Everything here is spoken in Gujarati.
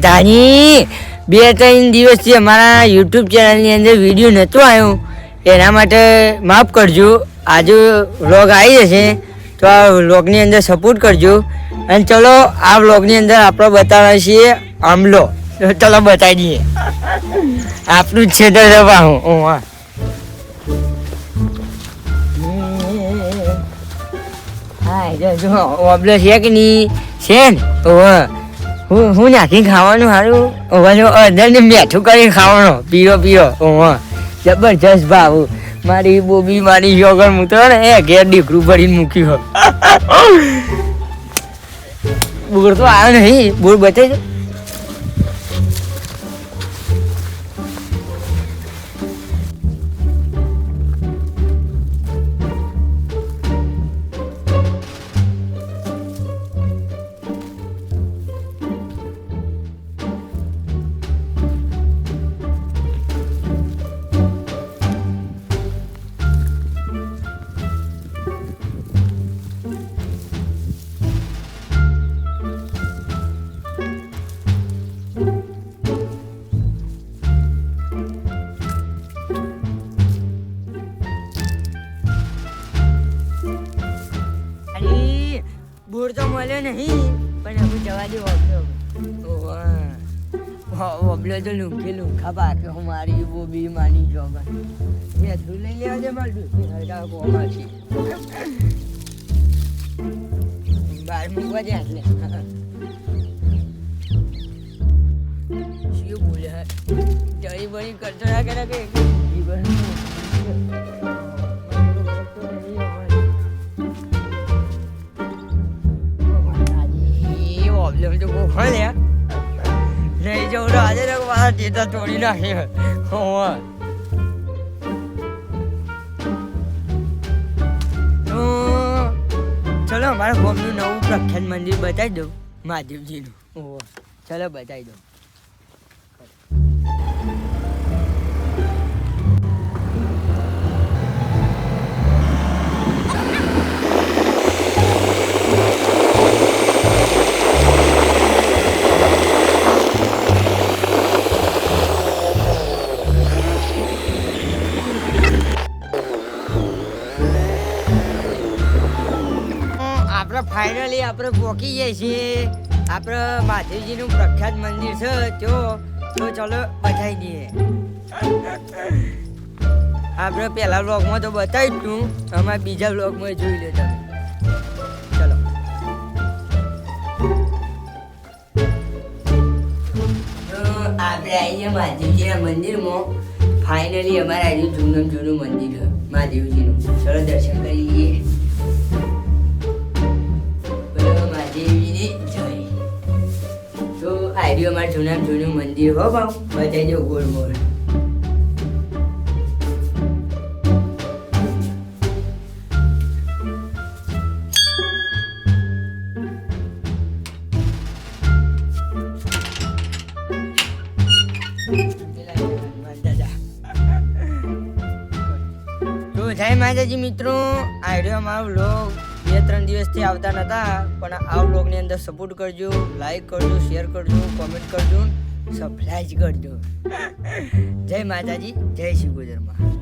તાની 2-3 દિવસથી અમારા યુટ્યુબ ચેનલની અંદર વિડીયો નહોતો આવ્યો, એના માટે માફ કરજો. આજે વ્લોગ આવી જશે તો આ વ્લોગની અંદર સપોર્ટ કરજો. અને ચલો આ વ્લોગની અંદર આપણે બતાવીએ છીએ આમલો. ચલો બતાવી દઈએ, આપણું જ છે તો જવાનું. હા જો આમલો છે કે નહીં છે ને? હું નાખી ખાવાનું સારું અંદર ને મેઠું કરી ખાવાનું. પીરો જબરજસ્ત ભાવ. મારી બોબી મારી યોગર હું તો ને એ ઘેર દીકરું ભરીને મૂક્યું. બોર તો આવ્યો નહીં. બોર બતાવી. બોર તો મળ્યો નહીં, પણ હવે જવા દે. ઓબલો તો લુંખા પાકે મારી બોબી માની જોગર. મેઠું લઈ લેવા દે મારું બહાર મૂકવા દે. એટલે શું બોલે જળી બળી કરતો ના કરે કે નહીં જવું આજે મારા ટેટા તોડી નાખી. ચલો અમારા ગામનું નવું પ્રખ્યાત મંદિર બતાવી દઉં, મહાદેવજીનું. ચલો બતાવી દઉં. આપણે ફાઇનલી આપણે પહોંચી જઈએ છીએ. આપણે મહાદેવજીનું પ્રખ્યાત મંદિર છે તો ચલો બતાવી દઈએ. આપણે પહેલા બ્લોગમાં તો બતાવી દઉં, અમારે બીજા બ્લોગમાં જોઈ લો તમે. ચલો આપણે આવી ગયા મહાદેવજીના મંદિરમાં. ફાઇનલી અમારે આજે જૂનું મંદિર છે મહાદેવજીનું. ચલો દર્શન કરી લઈએ. તો આઈડિયો અમારે જૂનું મંદિર હો ભાવ બતાવી દો ગોળ ગોળ. તો જય માતાજી મિત્રો, આઈડિયો અમારો વ્લોગ 2-3 દિવસથી આવતા નહોતા, પણ આ વ્લોગની અંદર સપોર્ટ કરજો, લાઈક કરજો, શેર કરજો, કોમેન્ટ કરજો, સબસ્ક્રાઇબ કરજો. જય માતાજી, જય શ્રી ગોજરમાં.